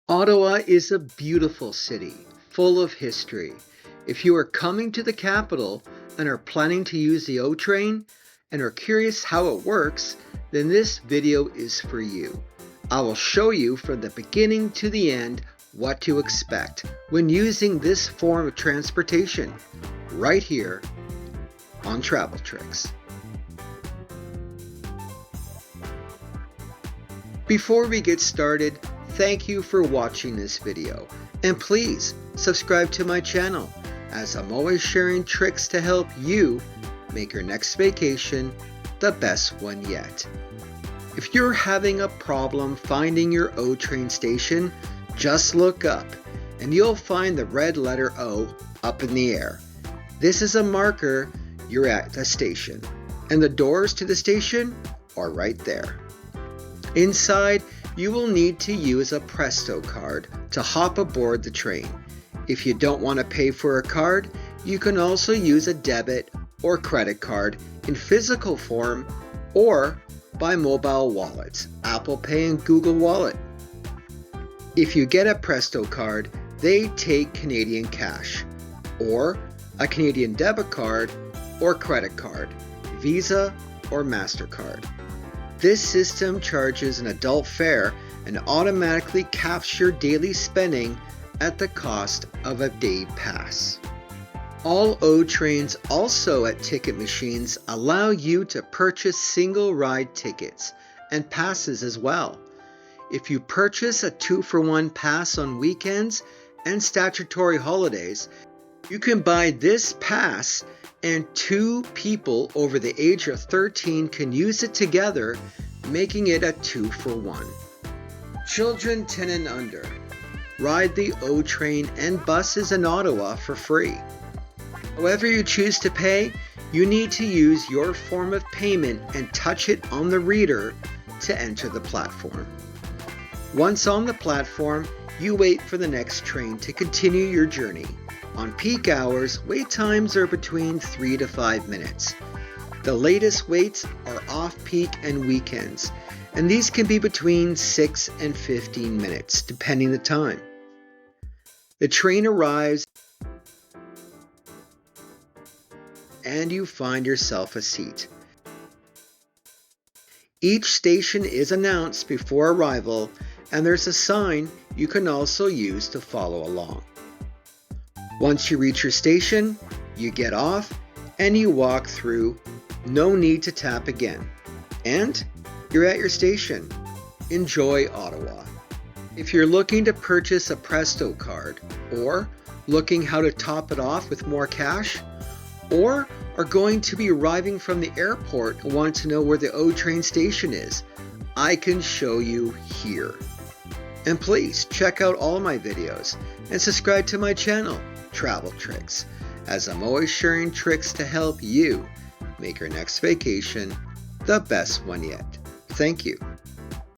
Ottawa is a beautiful city, full of history. If you are coming to the capital and are planning to use the O train and are curious how it works, then this video is for you. I will show you from the beginning to the end what to expect when using this form of transportation right here on Travel Tricks. Before we get started, thank you for watching this video, and please subscribe to my channel as I'm always sharing tricks to help you make your next vacation the best one yet. If you're having a problem finding your O train station, just look up and you'll find the red letter O up in the air. This is a marker you're at the station, and the doors to the station are right there. Inside, you will need to use a Presto card to hop aboard the train. If you don't want to pay for a card, you can also use a debit or credit card in physical form or by mobile wallets, Apple Pay and Google Wallet. If you get a Presto card, they take Canadian cash, or a Canadian debit card or credit card, Visa or MasterCard. This system charges an adult fare and automatically caps your daily spending at the cost of a day pass. All O trains also at ticket machines allow you to purchase single ride tickets and passes as well. If you purchase a 2-for-1 pass on weekends and statutory holidays, you can buy this pass and 2 people over the age of 13 can use it together, making it a 2-for-1. Children 10 and under ride the O train and buses in Ottawa for free. However you choose to pay, you need to use your form of payment and touch it on the reader to enter the platform. Once on the platform, you wait for the next train to continue your journey. On peak hours, wait times are between 3 to 5 minutes. The latest waits are off-peak and weekends, and these can be between 6 and 15 minutes, depending the time. The train arrives, and you find yourself a seat. Each station is announced before arrival, and there's a sign you can also use to follow along. Once you reach your station, you get off and you walk through. No need to tap again. And you're at your station. Enjoy Ottawa. If you're looking to purchase a Presto card, or looking how to top it off with more cash, or are going to be arriving from the airport and want to know where the O train station is, I can show you here. And please check out all my videos and subscribe to my channel, Travel Tricks, as I'm always sharing tricks to help you make your next vacation the best one yet. Thank you.